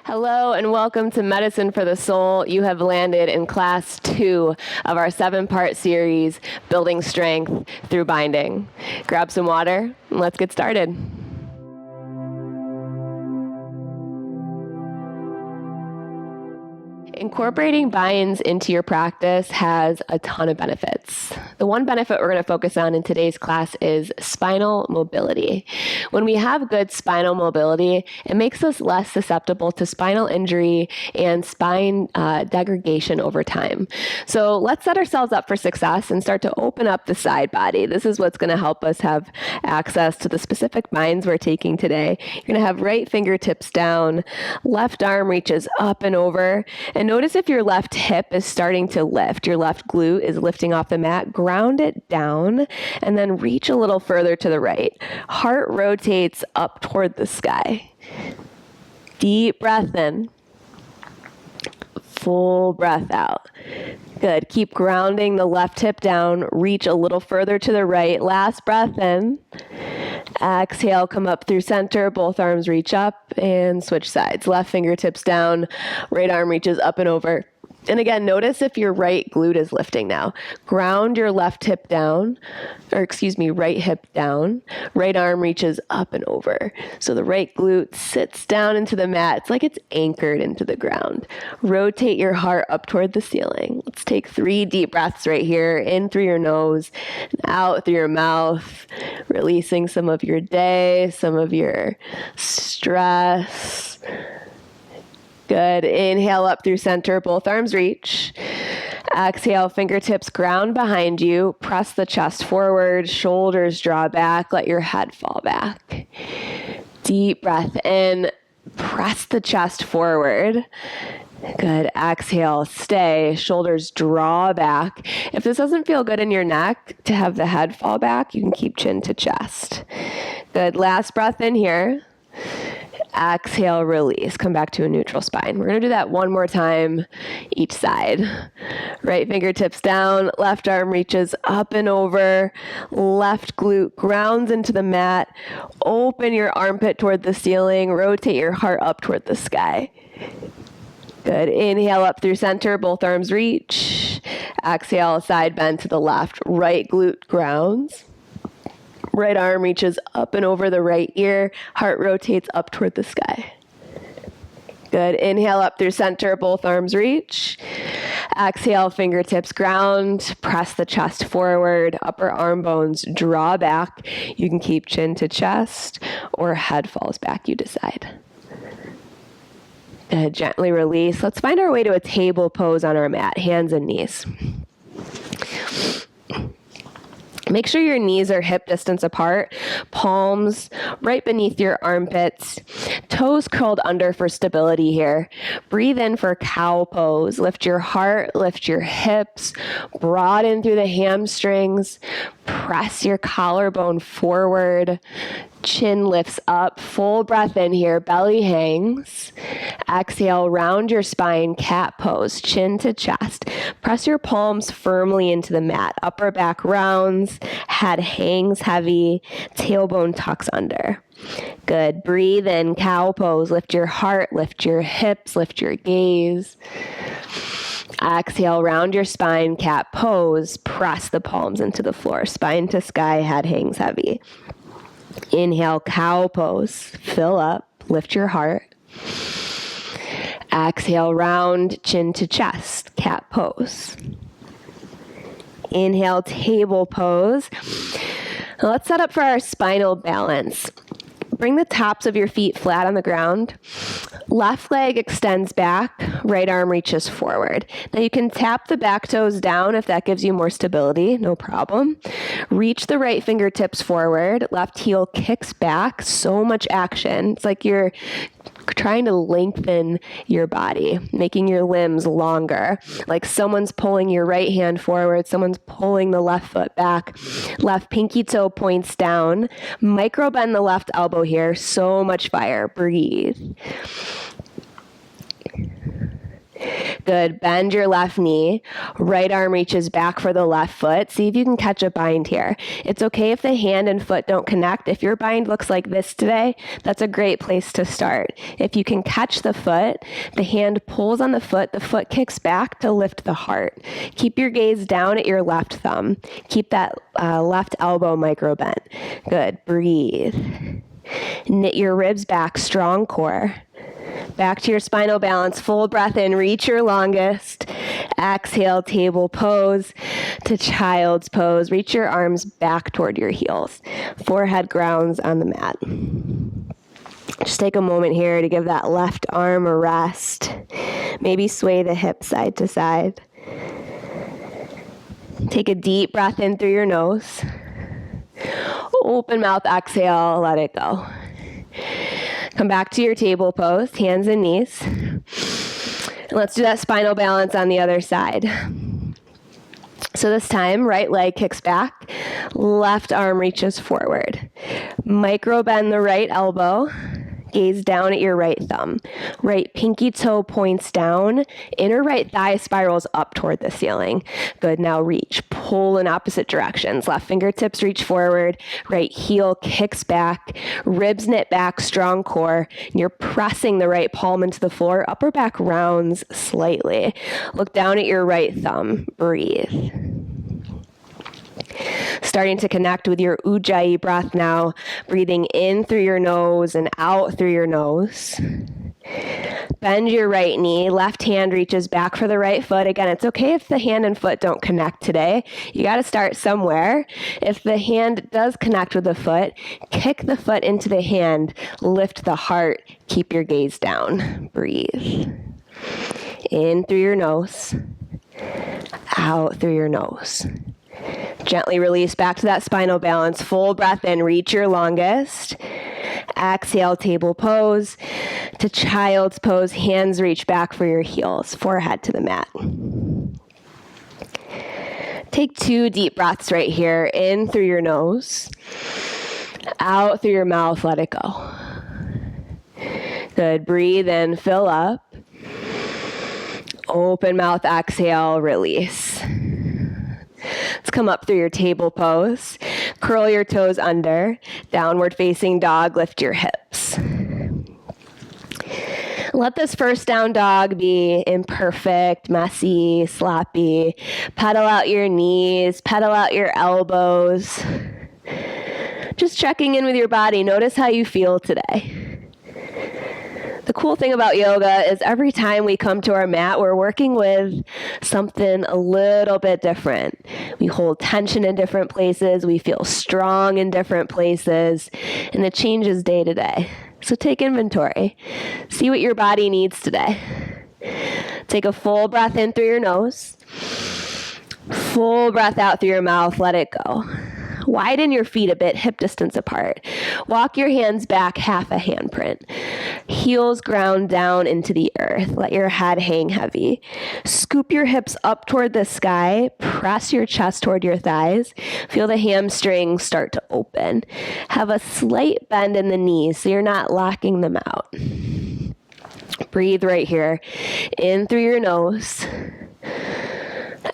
Hello and welcome to Medicine for the Soul. You have landed in class 2 of our 7-part series, Building Strength Through Binding. Grab some water and let's get started. Incorporating binds into your practice has a ton of benefits. The one benefit we're going to focus on in today's class is spinal mobility. When we have good spinal mobility, it makes us less susceptible to spinal injury and spine degradation over time. So let's set ourselves up for success and start to open up the side body. This is what's going to help us have access to the specific binds we're taking today. You're going to have right fingertips down, left arm reaches up and over, and notice if your left hip is starting to lift, your left glute is lifting off the mat, ground it down, and then reach a little further to the right. Heart rotates up toward the sky. Deep breath in. Full breath out. Good. Keep grounding the left hip down. Reach a little further to the right. Last breath in. Exhale, come up through center. Both arms reach up and switch sides. Left fingertips down. Right arm reaches up and over. And again, notice if your right glute is lifting now. Ground your left hip down, right hip down. Right arm reaches up and over. So the right glute sits down into the mat. It's like it's anchored into the ground. Rotate your heart up toward the ceiling. Let's take 3 deep breaths right here. In through your nose, and out through your mouth. Releasing some of your day, some of your stress. Good. Inhale up through center. Both arms reach. Exhale, fingertips ground behind you. Press the chest forward. Shoulders draw back. Let your head fall back. Deep breath in. Press the chest forward. Good. Exhale, stay. Shoulders draw back. If this doesn't feel good in your neck to have the head fall back, you can keep chin to chest. Good. Last breath in here. Exhale, release. Come back to a neutral spine. We're going to do that one more time each side. Right fingertips down, left arm reaches up and over, left glute grounds into the mat. Open your armpit toward the ceiling, rotate your heart up toward the sky. Good. Inhale up through center, both arms reach. Exhale, side bend to the left. Right glute grounds. Right arm reaches up and over the right ear. Heart rotates up toward the sky. Good. Inhale up through center. Both arms reach. Exhale, fingertips ground. Press the chest forward. Upper arm bones draw back. You can keep chin to chest or head falls back. You decide. Good. Gently release. Let's find our way to a table pose on our mat. Hands and knees. Make sure your knees are hip distance apart, palms right beneath your armpits, toes curled under for stability here. Breathe in for cow pose. Lift your heart, lift your hips, broaden through the hamstrings, press your collarbone forward, chin lifts up, full breath in here, belly hangs. Exhale, round your spine, cat pose, chin to chest. Press your palms firmly into the mat. Upper back rounds, head hangs heavy, tailbone tucks under. Good. Breathe in, cow pose. Lift your heart, lift your hips, lift your gaze. Exhale, round your spine, cat pose. Press the palms into the floor, spine to sky, head hangs heavy. Inhale, cow pose. Fill up, lift your heart. Exhale, round, chin to chest, cat pose. Inhale, table pose. Now let's set up for our spinal balance. Bring the tops of your feet flat on the ground. Left leg extends back, right arm reaches forward. Now you can tap the back toes down if that gives you more stability, no problem. Reach the right fingertips forward, left heel kicks back, so much action. It's like you're trying to lengthen your body, making your limbs longer. Like someone's pulling your right hand forward, someone's pulling the left foot back. Left pinky toe points down. Micro bend the left elbow here. So much fire. Breathe. Good. Bend your left knee. Right arm reaches back for the left foot. See if you can catch a bind here. It's okay if the hand and foot don't connect. If your bind looks like this today, that's a great place to start. If you can catch the foot, the hand pulls on the foot kicks back to lift the heart. Keep your gaze down at your left thumb. Keep that left elbow micro bent. Good. Breathe. Knit your ribs back, strong core. Back to your spinal balance, full breath in, reach your longest. Exhale, table pose to child's pose. Reach your arms back toward your heels. Forehead grounds on the mat. Just take a moment here to give that left arm a rest. Maybe sway the hips side to side. Take a deep breath in through your nose. Open mouth, exhale, let it go. Come back to your table pose, hands and knees. And let's do that spinal balance on the other side. So this time, right leg kicks back, left arm reaches forward. Micro bend the right elbow. Gaze down at your right thumb. Right pinky toe points down. Inner right thigh spirals up toward the ceiling. Good. Now reach. Pull in opposite directions. Left fingertips reach forward. Right heel kicks back. Ribs knit back. Strong core. And you're pressing the right palm into the floor. Upper back rounds slightly. Look down at your right thumb. Breathe. Starting to connect with your Ujjayi breath now, breathing in through your nose and out through your nose. Bend your right knee, left hand reaches back for the right foot. Again, it's okay if the hand and foot don't connect today. You got to start somewhere. If the hand does connect with the foot, kick the foot into the hand, lift the heart, keep your gaze down. Breathe. In through your nose, out through your nose. Gently release back to that spinal balance. Full breath in, reach your longest. Exhale, table pose to child's pose. Hands reach back for your heels. Forehead to the mat. Take 2 deep breaths right here. In through your nose. Out through your mouth, let it go. Good. Breathe in, fill up. Open mouth, exhale, release. Let's come up through your table pose. Curl your toes under. Downward facing dog, lift your hips. Let this first down dog be imperfect, messy, sloppy. Pedal out your knees, pedal out your elbows. Just checking in with your body. Notice how you feel today. The cool thing about yoga is every time we come to our mat, we're working with something a little bit different. We hold tension in different places. We feel strong in different places. And it changes day to day. So take inventory. See what your body needs today. Take a full breath in through your nose. Full breath out through your mouth. Let it go. Widen your feet a bit, hip distance apart. Walk your hands back, half a handprint. Heels ground down into the earth. Let your head hang heavy. Scoop your hips up toward the sky. Press your chest toward your thighs. Feel the hamstrings start to open. Have a slight bend in the knees so you're not locking them out. Breathe right here. In through your nose.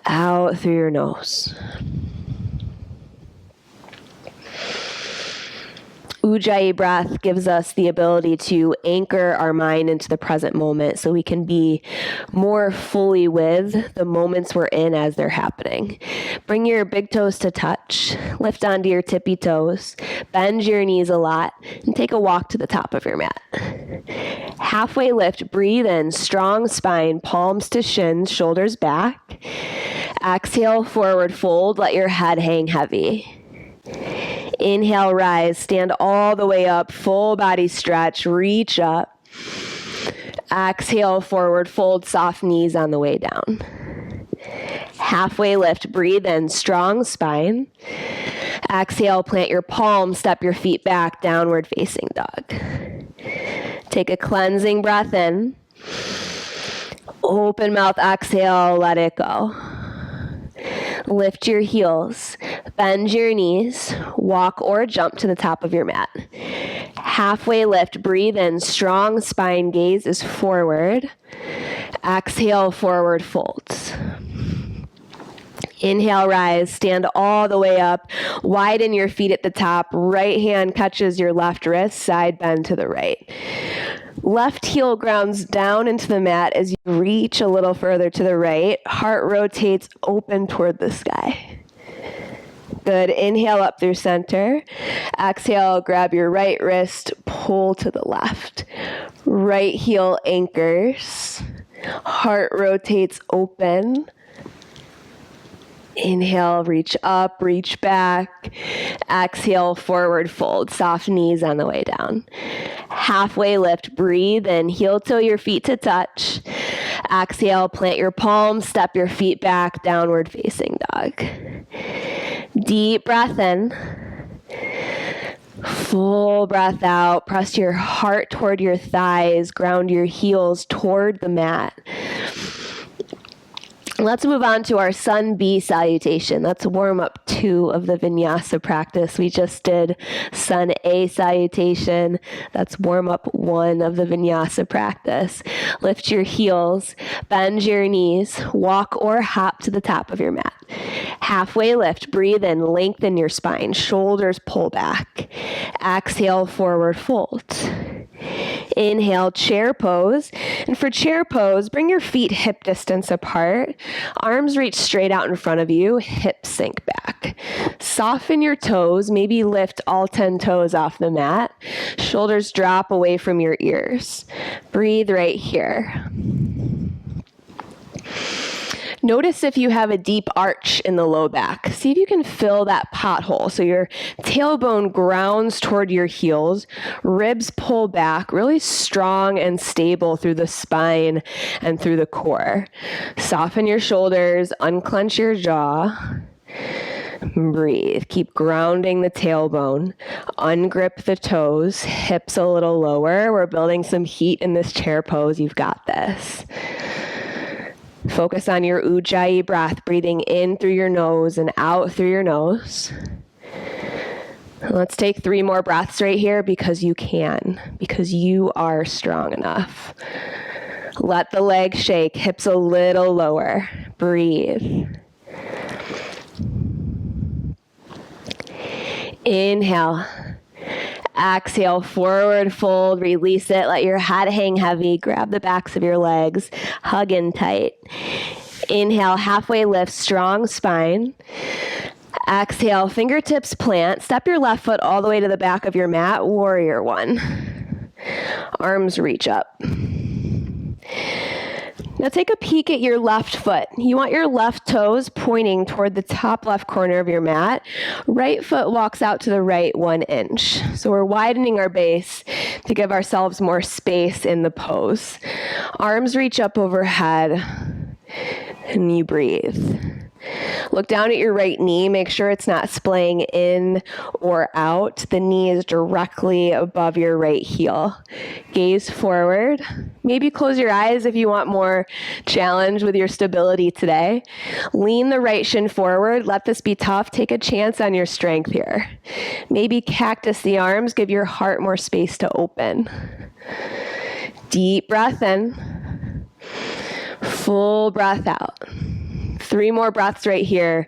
Out through your nose. Ujjayi breath gives us the ability to anchor our mind into the present moment so we can be more fully with the moments we're in as they're happening. Bring your big toes to touch, lift onto your tippy toes, bend your knees a lot, and take a walk to the top of your mat. Halfway lift, breathe in, strong spine, palms to shins, shoulders back. Exhale, forward fold, let your head hang heavy. Inhale, rise, stand all the way up, full body stretch, reach up. Exhale, forward fold, soft knees on the way down. Halfway lift, breathe in, strong spine. Exhale, plant your palms, step your feet back, downward facing dog. Take a cleansing breath in. Open mouth, exhale, let it go. Lift your heels, bend your knees, walk or jump to the top of your mat. Halfway lift, breathe in, strong spine, gaze is forward. Exhale, forward folds. Inhale, rise, stand all the way up, widen your feet at the top, right hand catches your left wrist, side bend to the right. Left heel grounds down into the mat as you reach a little further to the right, heart rotates open toward the sky. Good, inhale up through center, exhale, grab your right wrist, pull to the left. Right heel anchors, heart rotates open. Inhale, reach up, reach back. Exhale, forward fold. Soft knees on the way down. Halfway lift, breathe in, heel toe your feet to touch. Exhale, plant your palms, step your feet back, downward facing dog. Deep breath in. Full breath out. Press your heart toward your thighs, ground your heels toward the mat. Let's move on to our Sun B salutation. That's warm up 2 of the vinyasa practice. We just did Sun A salutation. That's warm up 1 of the vinyasa practice. Lift your heels, bend your knees, walk or hop to the top of your mat. Halfway lift, breathe in, lengthen your spine, shoulders pull back. Exhale, forward fold. Inhale, chair pose. And for chair pose, bring your feet hip distance apart. Arms reach straight out in front of you. Hips sink back. Soften your toes. Maybe lift all 10 toes off the mat. Shoulders drop away from your ears. Breathe right here. Notice if you have a deep arch in the low back. See if you can fill that pothole. So your tailbone grounds toward your heels, ribs pull back, really strong and stable through the spine and through the core. Soften your shoulders, unclench your jaw. Breathe. Keep grounding the tailbone. Ungrip the toes, hips a little lower. We're building some heat in this chair pose. You've got this. Focus on your Ujjayi breath, breathing in through your nose and out through your nose. Let's take 3 more breaths right here because you can, because you are strong enough. Let the legs shake, hips a little lower. Breathe. Inhale. Exhale, forward fold, release it, let your head hang heavy, grab the backs of your legs, hug in tight. Inhale, halfway lift, strong spine. Exhale, fingertips plant, step your left foot all the way to the back of your mat, warrior 1. Arms reach up. Now take a peek at your left foot. You want your left toes pointing toward the top left corner of your mat. Right foot walks out to the right 1 inch. So we're widening our base to give ourselves more space in the pose. Arms reach up overhead and you breathe. Look down at your right knee. Make sure it's not splaying in or out. The knee is directly above your right heel. Gaze forward. Maybe close your eyes if you want more challenge with your stability today. Lean the right shin forward. Let this be tough. Take a chance on your strength here. Maybe cactus the arms. Give your heart more space to open. Deep breath in. Full breath out. 3 more breaths right here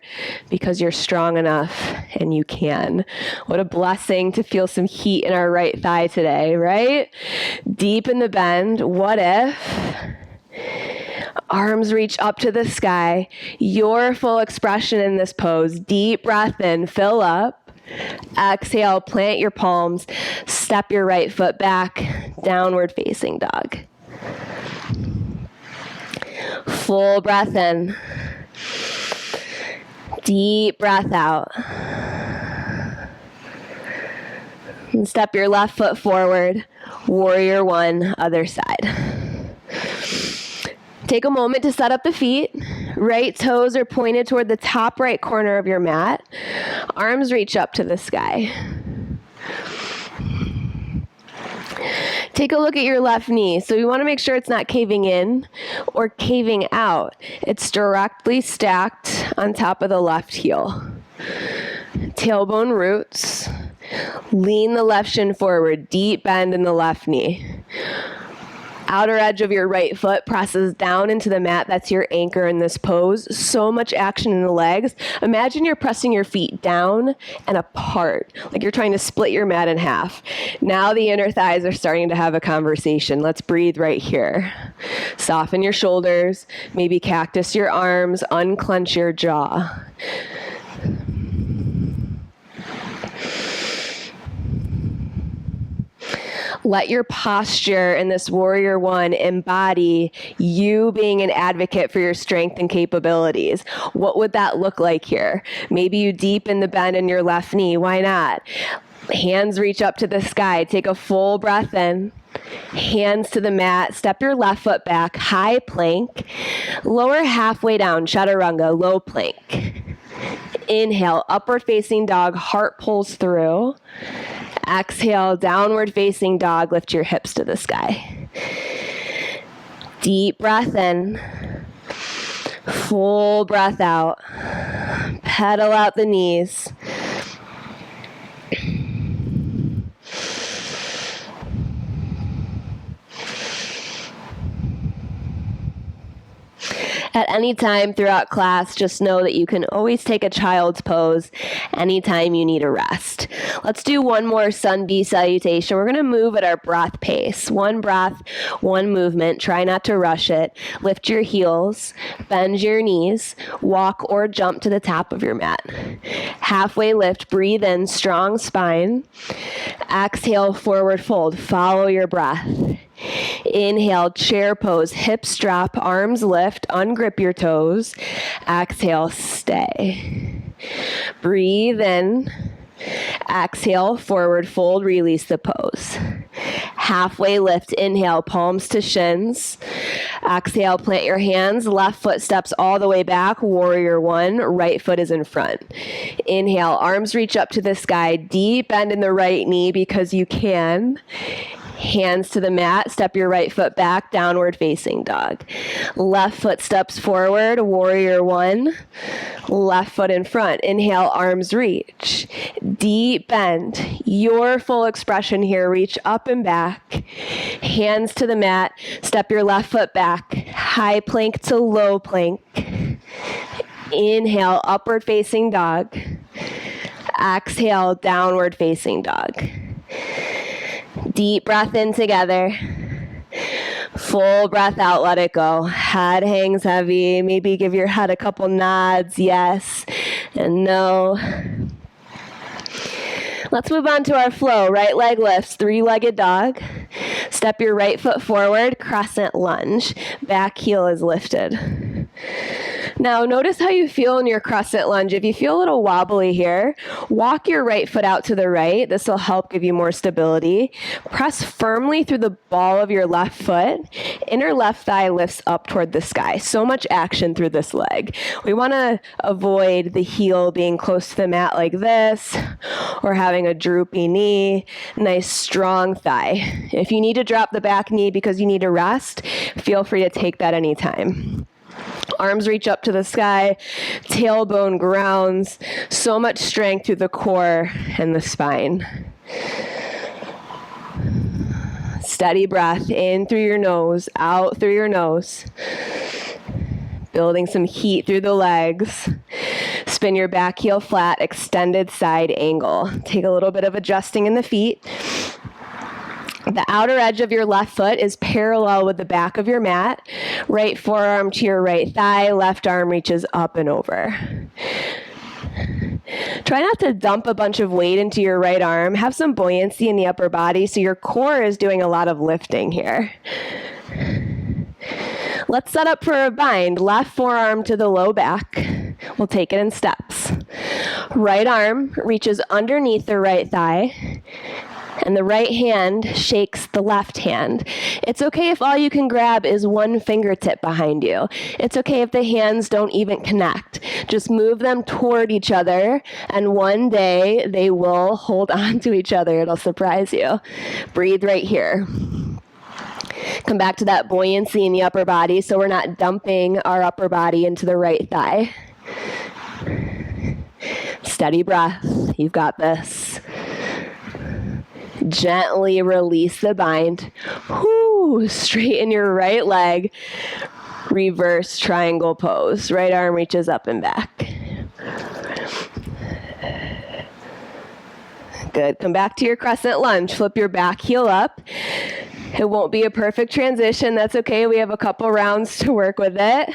because you're strong enough and you can. What a blessing to feel some heat in our right thigh today, right? Deep in the bend. What if arms reach up to the sky? Your full expression in this pose. Deep breath in, fill up. Exhale, plant your palms, step your right foot back, downward facing dog. Full breath in. Deep breath out. And step your left foot forward. Warrior 1, other side. Take a moment to set up the feet. Right toes are pointed toward the top right corner of your mat. Arms reach up to the sky. Take a look at your left knee. So we want to make sure it's not caving in or caving out. It's directly stacked on top of the left heel. Tailbone roots. Lean the left shin forward. Deep bend in the left knee. Outer edge of your right foot presses down into the mat. That's your anchor in this pose. So much action in the legs. Imagine you're pressing your feet down and apart, like you're trying to split your mat in half. Now the inner thighs are starting to have a conversation. Let's breathe right here. Soften your shoulders, maybe cactus your arms, unclench your jaw. Let your posture in this warrior one embody you being an advocate for your strength and capabilities. What would that look like here? Maybe you deepen the bend in your left knee. Why not? Hands reach up to the sky. Take a full breath in. Hands to the mat. Step your left foot back. High plank. Lower halfway down. Chaturanga. Low plank. Inhale. Upward facing dog. Heart pulls through. Exhale, downward facing dog, lift your hips to the sky. Deep breath in, full breath out. Pedal out the knees. At any time throughout class, just know that you can always take a child's pose anytime you need a rest. Let's do one more sun bee salutation. We're going to move at our breath pace. One breath, one movement. Try not to rush it. Lift your heels, bend your knees, walk or jump to the top of your mat. Halfway lift, breathe in, strong spine. Exhale, forward fold. Follow your breath. Inhale, chair pose, hips drop, arms lift, ungrip your toes. Exhale, stay. Breathe in. Exhale, forward fold, release the pose. Halfway lift, inhale, palms to shins. Exhale, plant your hands, left foot steps all the way back, warrior one, right foot is in front. Inhale, arms reach up to the sky, deep bend in the right knee because you can. Hands to the mat, step your right foot back, downward facing dog. Left foot steps forward, warrior one. Left foot in front. Inhale, arms reach. Deep bend. Your full expression here. Reach up and back. Hands to the mat, step your left foot back. High plank to low plank. Inhale, upward facing dog. Exhale, downward facing dog. Deep breath in together. Full breath out, let it go. Head hangs heavy. Maybe give your head a couple nods, yes and no. Let's move on to our flow. Right leg lifts, three-legged dog. Step your right foot forward, crescent lunge. Back heel is lifted. Now, notice how you feel in your crescent lunge. If you feel a little wobbly here, walk your right foot out to the right. This will help give you more stability. Press firmly through the ball of your left foot. Inner left thigh lifts up toward the sky. So much action through this leg. We want to avoid the heel being close to the mat like this or having a droopy knee. Nice strong thigh. If you need to drop the back knee because you need to rest, feel free to take that anytime. Arms reach up to the sky, tailbone grounds, so much strength through the core and the spine. Steady breath in through your nose, out through your nose. Building some heat through the legs. Spin your back heel flat, extended side angle. Take a little bit of adjusting in the feet. The outer edge of your left foot is parallel with the back of your mat. Right forearm to your right thigh, left arm reaches up and over. Try not to dump a bunch of weight into your right arm. Have some buoyancy in the upper body so your core is doing a lot of lifting here. Let's set up for a bind. Left forearm to the low back. We'll take it in steps. Right arm reaches underneath the right thigh. And the right hand shakes the left hand. It's okay if all you can grab is one fingertip behind you. It's okay if the hands don't even connect. Just move them toward each other, and one day they will hold on to each other. It'll surprise you. Breathe right here. Come back to that buoyancy in the upper body so we're not dumping our upper body into the right thigh. Steady breath. You've got this. Gently release the bind. Whoo, straighten your right leg. Reverse triangle pose. Right arm reaches up and back. Good. Come back to your crescent lunge. Flip your back heel up. It won't be a perfect transition. That's okay. We have a couple rounds to work with it.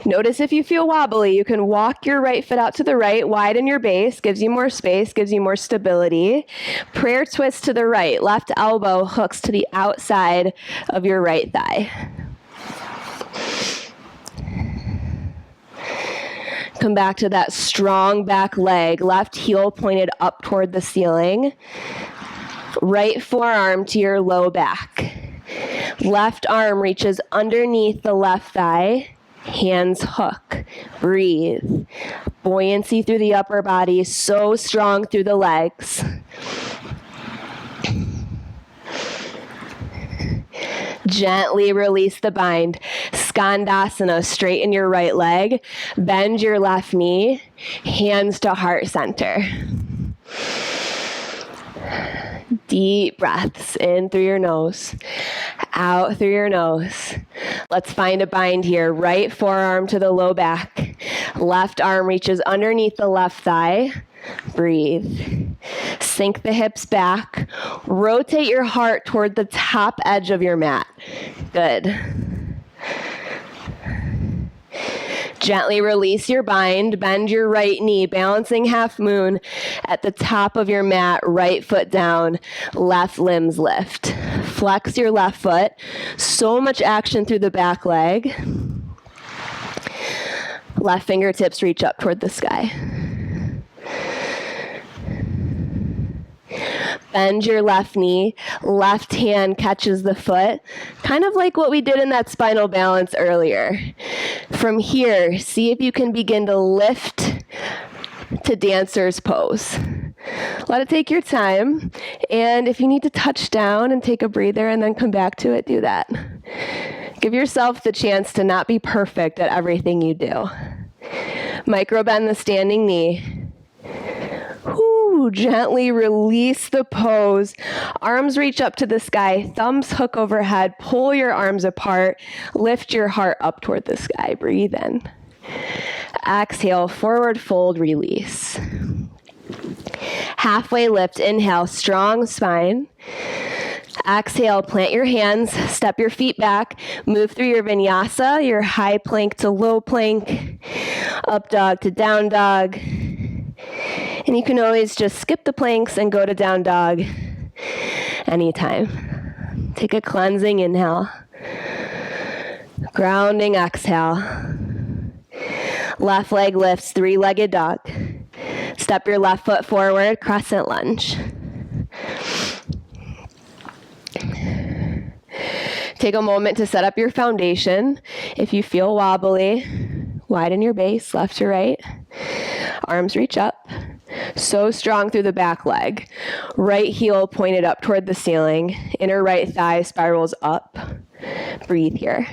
Notice if you feel wobbly, you can walk your right foot out to the right, widen your base, gives you more space, gives you more stability. Prayer twist to the right. Left elbow hooks to the outside of your right thigh. Come back to that strong back leg. Left heel pointed up toward the ceiling. Right forearm to your low back. Left arm reaches underneath the left thigh. Hands hook. Breathe. Buoyancy through the upper body, so strong through the legs. Gently release the bind. Skandasana, straighten your right leg. Bend your left knee. Hands to heart center. Deep breaths in through your nose, out through your nose. Let's find a bind here. Right forearm to the low back. Left arm reaches underneath the left thigh. Breathe. Sink the hips back. Rotate your heart toward the top edge of your mat. Good. Gently release your bind, bend your right knee, balancing half moon at the top of your mat, right foot down, left limbs lift. Flex your left foot, so much action through the back leg. Left fingertips reach up toward the sky. Bend your left knee, left hand catches the foot, kind of like what we did in that spinal balance earlier. From here, see if you can begin to lift to dancer's pose. Let it take your time, and if you need to touch down and take a breather and then come back to it, do that. Give yourself the chance to not be perfect at everything you do. Micro bend the standing knee. Gently release the pose. Arms reach up to the sky. Thumbs hook overhead. Pull your arms apart. Lift your heart up toward the sky. Breathe in. Exhale, forward fold, release. Halfway lift, inhale, strong spine. Exhale, plant your hands, step your feet back, move through your vinyasa, your high plank to low plank, up dog to down dog. And you can always just skip the planks and go to down dog anytime. Take a cleansing inhale. Grounding exhale. Left leg lifts, three-legged dog. Step your left foot forward, crescent lunge. Take a moment to set up your foundation. If you feel wobbly, widen your base, left to right. Arms reach up. So strong through the back leg. Right heel pointed up toward the ceiling. Inner right thigh spirals up. Breathe here.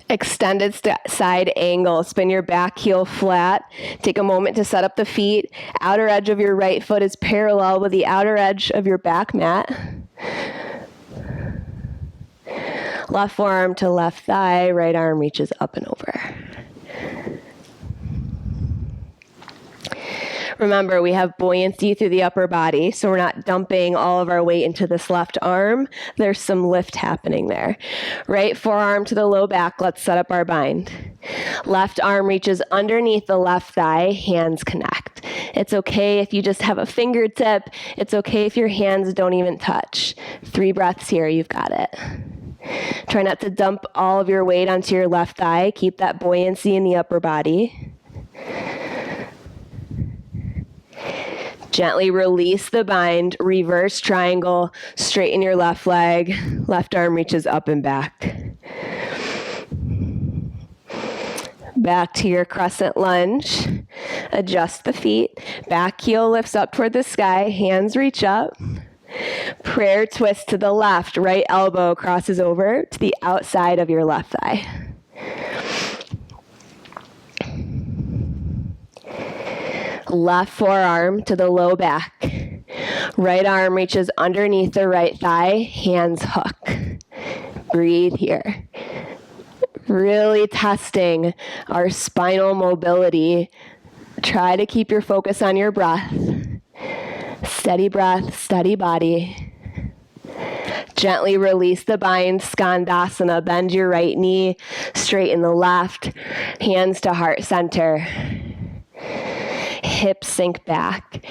Extended side angle. Spin your back heel flat. Take a moment to set up the feet. Outer edge of your right foot is parallel with the outer edge of your back mat. Left forearm to left thigh, right arm reaches up and over. Remember, we have buoyancy through the upper body, so we're not dumping all of our weight into this left arm. There's some lift happening there. Right forearm to the low back, let's set up our bind. Left arm reaches underneath the left thigh, hands connect. It's okay if you just have a fingertip. It's okay if your hands don't even touch. 3 breaths here, you've got it. Try not to dump all of your weight onto your left thigh. Keep that buoyancy in the upper body. Gently release the bind, reverse triangle, straighten your left leg, left arm reaches up and back. Back to your crescent lunge. Adjust the feet. Back heel lifts up toward the sky, hands reach up. Prayer twist to the left, right elbow crosses over to the outside of your left thigh. Left forearm to the low back. Right arm reaches underneath the right thigh, hands hook. Breathe here. Really testing our spinal mobility. Try to keep your focus on your breath. Steady breath, steady body. Gently release the bind, Skandasana. Bend your right knee, straighten the left, hands to heart center. Hips sink back.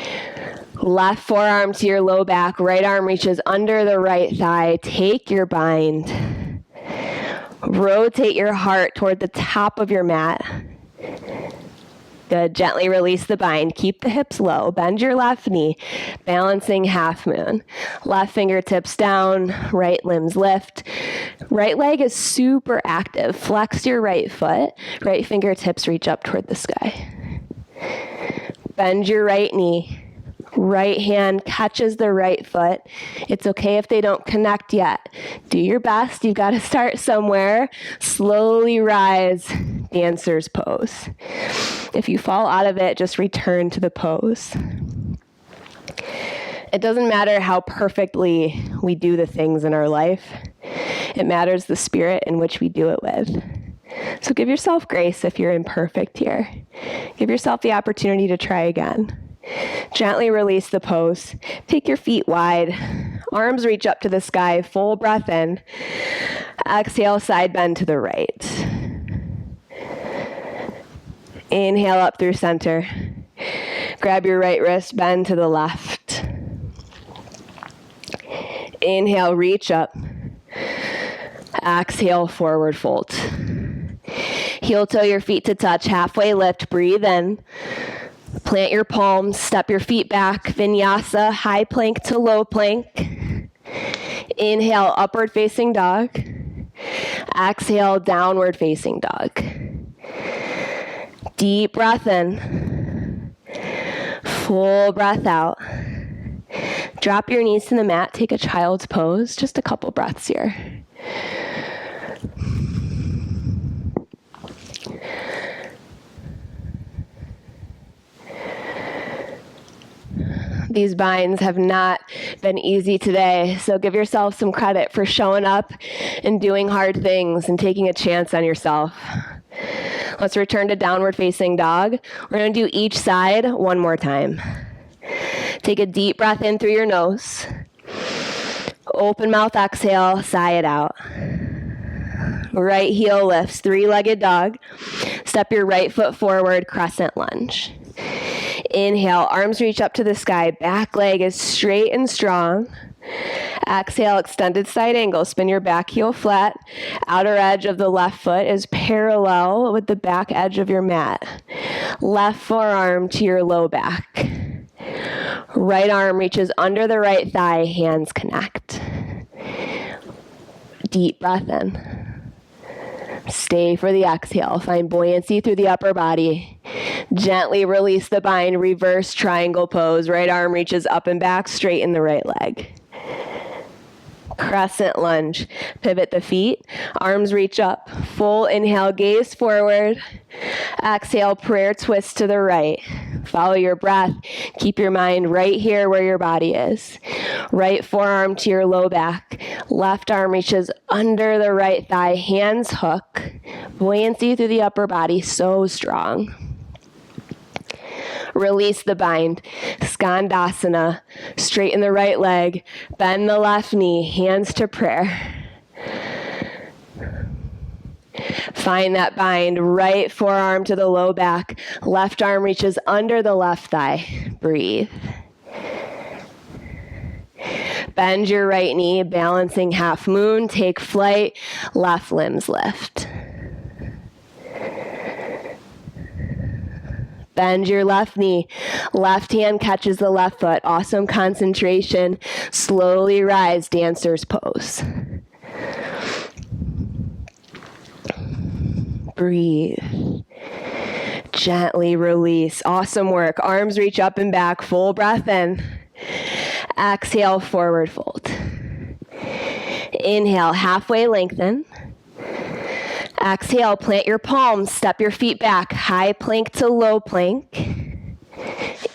Left forearm to your low back, right arm reaches under the right thigh. Take your bind. Rotate your heart toward the top of your mat. Good. Gently release the bind. Keep the hips low. Bend your left knee. Balancing half moon. Left fingertips down. Right limbs lift. Right leg is super active. Flex your right foot. Right fingertips reach up toward the sky. Bend your right knee. Right hand catches the right foot. It's okay if they don't connect yet. Do your best. You've got to start somewhere. Slowly rise, dancer's pose. If you fall out of it, just return to the pose. It doesn't matter how perfectly we do the things in our life. It matters the spirit in which we do it with. So give yourself grace if you're imperfect here. Give yourself the opportunity to try again. Gently release the pose. Take your feet wide. Arms reach up to the sky. Full breath in. Exhale, side bend to the right. Inhale up through center. Grab your right wrist, bend to the left. Inhale, reach up. Exhale, forward fold. Heel toe your feet to touch. Halfway lift. Breathe in. Plant your palms, step your feet back, vinyasa, high plank to low plank. Inhale, upward facing dog. Exhale, downward facing dog. Deep breath in. Full breath out. Drop your knees to the mat, take a child's pose, just a couple breaths here. These binds have not been easy today, so give yourself some credit for showing up and doing hard things and taking a chance on yourself. Let's return to downward facing dog. We're going to do each side one more time. Take a deep breath in through your nose. Open mouth exhale, sigh it out. Right heel lifts, three-legged dog. Step your right foot forward, crescent lunge. Inhale, arms reach up to the sky. Back leg is straight and strong. Exhale, extended side angle. Spin your back heel flat. Outer edge of the left foot is parallel with the back edge of your mat. Left forearm to your low back. Right arm reaches under the right thigh. Hands connect. Deep breath in. Stay for the exhale. Find buoyancy through the upper body. Gently release the bind. Reverse triangle pose. Right arm reaches up and back. Straighten the right leg. Crescent lunge. Pivot the feet. Arms reach up. Full inhale. Gaze forward. Exhale. Prayer twist to the right. Follow your breath. Keep your mind right here where your body is. Right forearm to your low back. Left arm reaches under the right thigh. Hands hook. Buoyancy through the upper body. So strong. Release the bind. Skandasana. Straighten the right leg. Bend the left knee. Hands to prayer. Find that bind. Right forearm to the low back. Left arm reaches under the left thigh. Breathe. Bend your right knee. Balancing half moon. Take flight. Left limbs lift. Bend your left knee. Left hand catches the left foot. Awesome concentration. Slowly rise, dancer's pose. Breathe. Gently release. Awesome work. Arms reach up and back. Full breath in. Exhale, forward fold. Inhale, halfway lengthen. Exhale, plant your palms, step your feet back, high plank to low plank.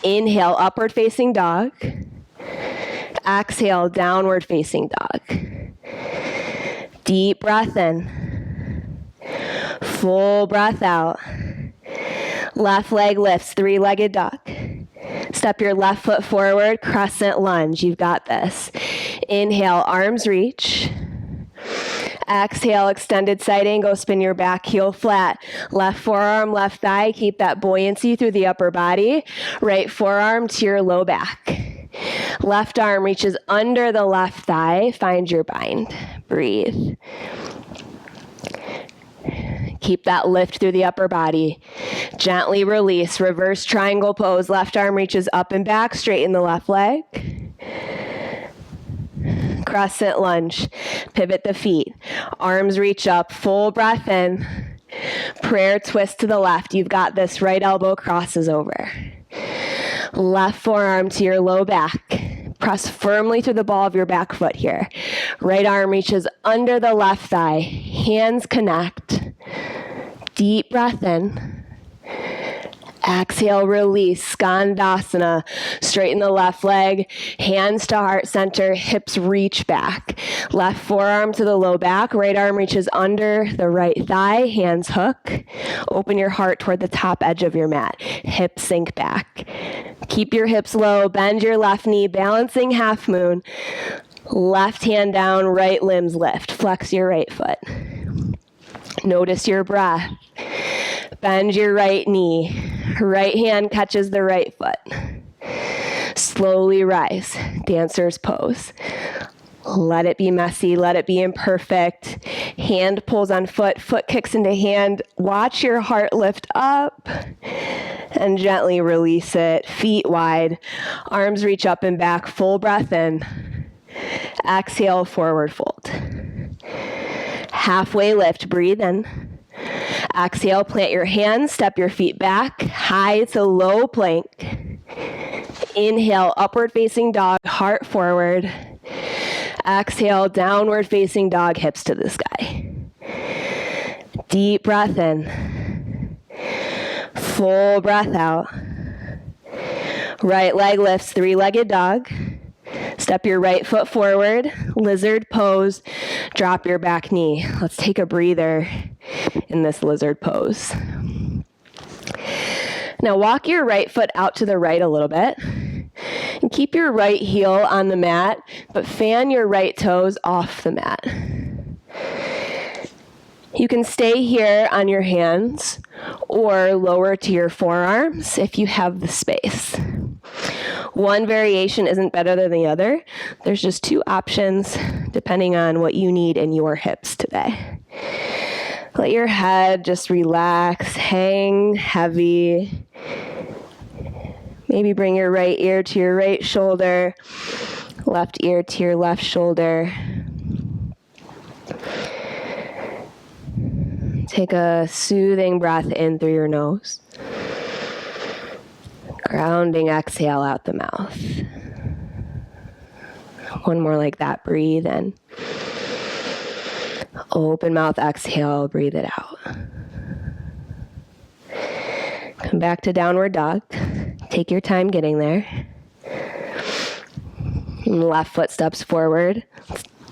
Inhale, upward facing dog. Exhale, downward facing dog. Deep breath in. Full breath out. Left leg lifts, three-legged dog. Step your left foot forward, crescent lunge. You've got this. Inhale, arms reach. Exhale, extended side angle, spin your back heel flat. Left forearm, left thigh, keep that buoyancy through the upper body. Right forearm to your low back. Left arm reaches under the left thigh, find your bind. Breathe. Keep that lift through the upper body. Gently release, reverse triangle pose. Left arm reaches up and back, straighten the left leg. Crescent lunge, pivot the feet. Arms reach up, full breath in. Prayer twist to the left. You've got this. Right elbow crosses over. Left forearm to your low back. Press firmly through the ball of your back foot here. Right arm reaches under the left thigh. Hands connect. Deep breath in. Exhale, release, Skandasana. Straighten the left leg, hands to heart center, hips reach back. Left forearm to the low back, right arm reaches under the right thigh, hands hook. Open your heart toward the top edge of your mat. Hips sink back. Keep your hips low, bend your left knee, balancing half moon. Left hand down, right limbs lift. Flex your right foot. Notice your breath. Bend your right knee. Right hand catches the right foot. Slowly rise. Dancer's pose. Let it be messy. Let it be imperfect. Hand pulls on foot. Foot kicks into hand. Watch your heart lift up. And gently release it. Feet wide. Arms reach up and back. Full breath in. Exhale, forward fold. Halfway lift. Breathe in. Exhale, plant your hands, step your feet back, high to low plank. Inhale, upward facing dog, heart forward. Exhale, downward facing dog, hips to the sky. Deep breath in. Full breath out. Right leg lifts, three-legged dog. Step your right foot forward, lizard pose, drop your back knee. Let's take a breather in this lizard pose. Now walk your right foot out to the right a little bit. And keep your right heel on the mat, but fan your right toes off the mat. You can stay here on your hands or lower to your forearms if you have the space. One variation isn't better than the other. There's just two options depending on what you need in your hips today. Let your head just relax, hang heavy. Maybe bring your right ear to your right shoulder, left ear to your left shoulder. Take a soothing breath in through your nose. Grounding exhale out the mouth. One more like that. Breathe in. Open mouth, exhale, breathe it out. Come back to downward dog. Take your time getting there. Left foot steps forward.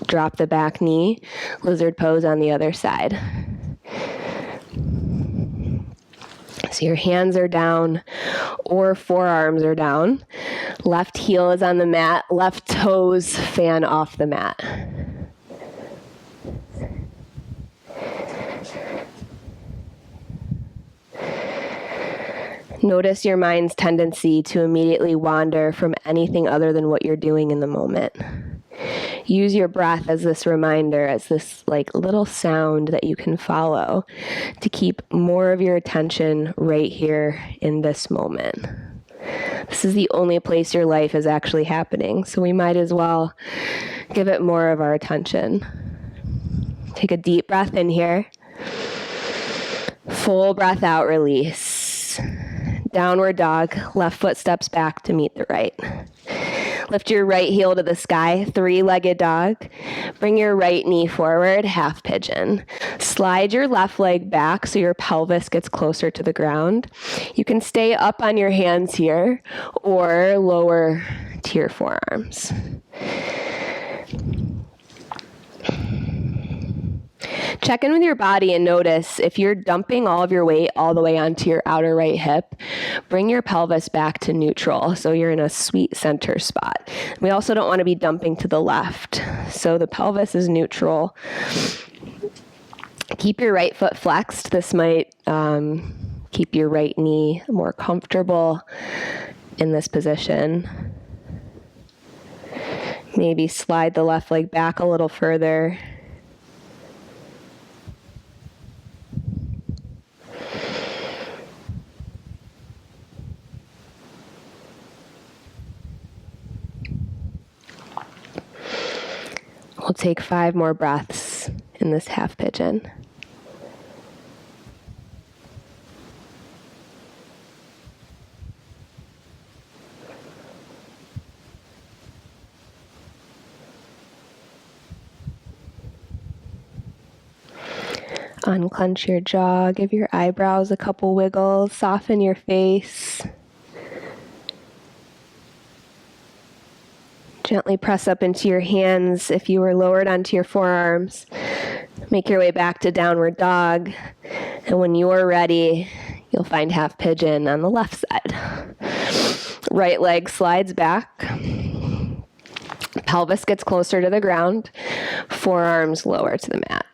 Drop the back knee. Lizard pose on the other side. So your hands are down or forearms are down. Left heel is on the mat. Left toes fan off the mat. Notice your mind's tendency to immediately wander from anything other than what you're doing in the moment. Use your breath as this reminder, as this like little sound that you can follow to keep more of your attention right here in this moment. This is the only place your life is actually happening, so we might as well give it more of our attention. Take a deep breath in here. Full breath out, release. Downward dog, left foot steps back to meet the right. Lift your right heel to the sky, three-legged dog. Bring your right knee forward, half pigeon. Slide your left leg back so your pelvis gets closer to the ground. You can stay up on your hands here or lower to your forearms. Check in with your body and notice if you're dumping all of your weight all the way onto your outer right hip, bring your pelvis back to neutral so you're in a sweet center spot. We also don't want to be dumping to the left, so the pelvis is neutral. Keep your right foot flexed. This might keep your right knee more comfortable in this position. Maybe slide the left leg back a little further. We'll take 5 more breaths in this half pigeon. Unclench your jaw, give your eyebrows a couple wiggles, soften your face. Gently press up into your hands if you were lowered onto your forearms. Make your way back to downward dog. And when you're ready, you'll find half pigeon on the left side. Right leg slides back. Pelvis gets closer to the ground. Forearms lower to the mat.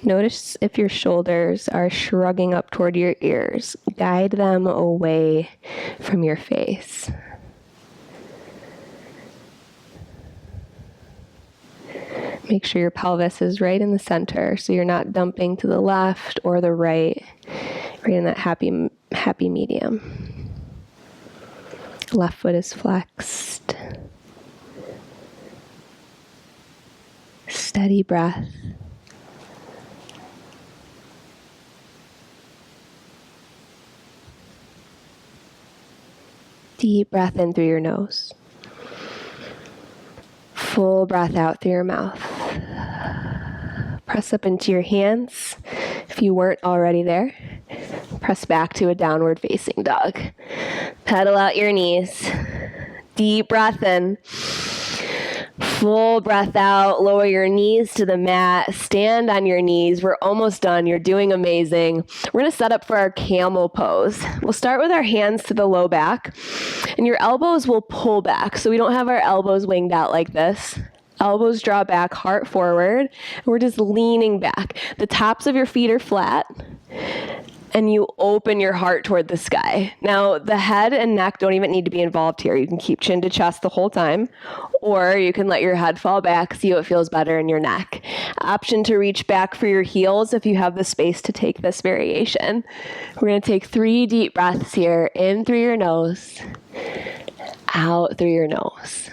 Notice if your shoulders are shrugging up toward your ears. Guide them away from your face. Make sure your pelvis is right in the center so you're not dumping to the left or the right in that happy medium. Left foot is flexed. Steady breath. Deep breath in through your nose. Full breath out through your mouth. Press up into your hands. If you weren't already there, press back to a downward facing dog. Pedal out your knees. Deep breath in. Full breath out. Lower your knees to the mat. Stand on your knees. We're almost done. You're doing amazing. We're going to set up for our camel pose. We'll start with our hands to the low back, and your elbows will pull back. So we don't have our elbows winged out like this. Elbows draw back, heart forward, and we're just leaning back. The tops of your feet are flat, and you open your heart toward the sky. Now, the head and neck don't even need to be involved here. You can keep chin to chest the whole time, or you can let your head fall back, see what feels better in your neck. Option to reach back for your heels if you have the space to take this variation. We're going to take 3 deep breaths here, in through your nose, out through your nose.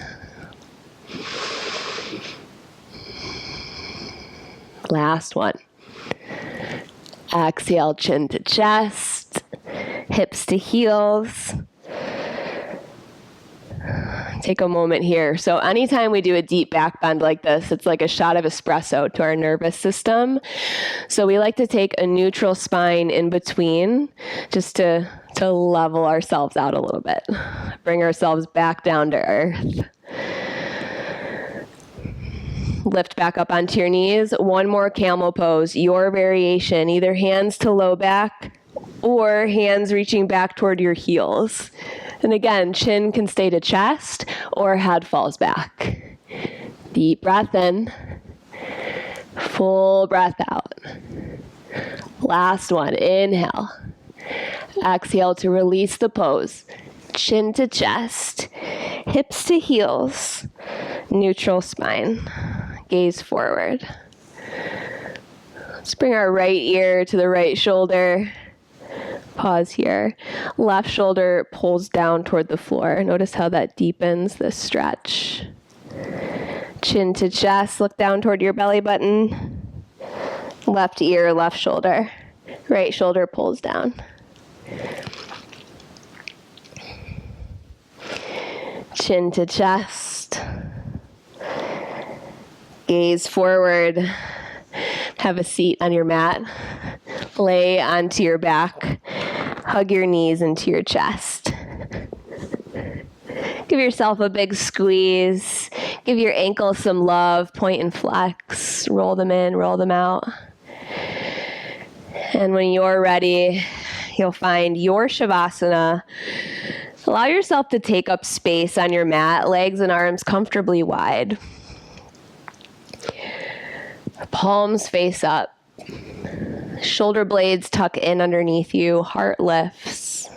Last one. Exhale, chin to chest, hips to heels. Take a moment here. So anytime we do a deep back bend like this, it's like a shot of espresso to our nervous system. So we like to take a neutral spine in between just to level ourselves out a little bit. Bring ourselves back down to earth. Lift back up onto your knees. One more camel pose, your variation, either hands to low back or hands reaching back toward your heels. And again, chin can stay to chest or head falls back. Deep breath in, full breath out. Last one, inhale. Exhale to release the pose. Chin to chest, hips to heels, neutral spine. Gaze forward. Let's bring our right ear to the right shoulder. Pause here. Left shoulder pulls down toward the floor. Notice how that deepens the stretch. Chin to chest. Look down toward your belly button. Left ear, left shoulder. Right shoulder pulls down. Chin to chest. Gaze forward. Have a seat on your mat. Lay onto your back. Hug your knees into your chest. Give yourself a big squeeze. Give your ankles some love. Point and flex. Roll them in, roll them out. And when you're ready, you'll find your Shavasana. Allow yourself to take up space on your mat, legs and arms comfortably wide. Palms face up. Shoulder blades tuck in underneath you. Heart lifts.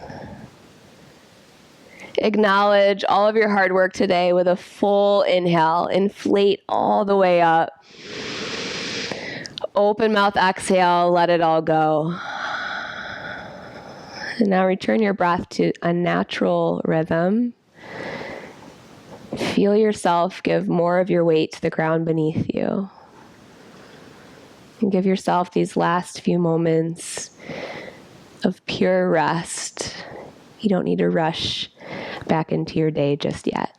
Acknowledge all of your hard work today with a full inhale. Inflate all the way up. Open mouth exhale. Let it all go. And now return your breath to a natural rhythm. Feel yourself give more of your weight to the ground beneath you. And give yourself these last few moments of pure rest. You don't need to rush back into your day just yet.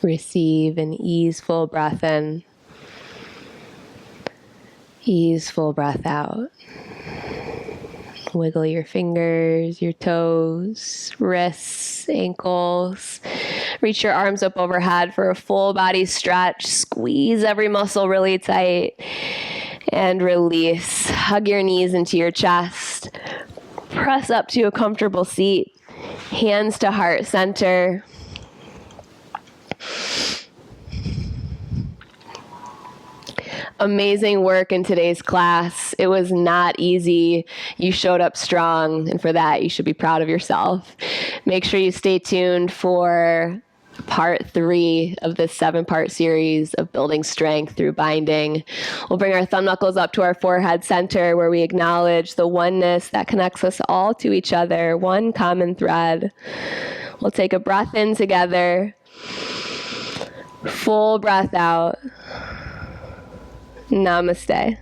Receive an easeful breath in, easeful breath out. Wiggle your fingers, your toes, wrists, ankles. Reach your arms up overhead for a full body stretch. Squeeze every muscle really tight and release. Hug your knees into your chest. Press up to a comfortable seat. Hands to heart center. Amazing work in today's class. It was not easy. You showed up strong, and for that, you should be proud of yourself. Make sure you stay tuned for part 3 of this 7-part series of building strength through binding. We'll bring our thumb knuckles up to our forehead center where we acknowledge the oneness that connects us all to each other, one common thread. We'll take a breath in together. Full breath out. Namaste.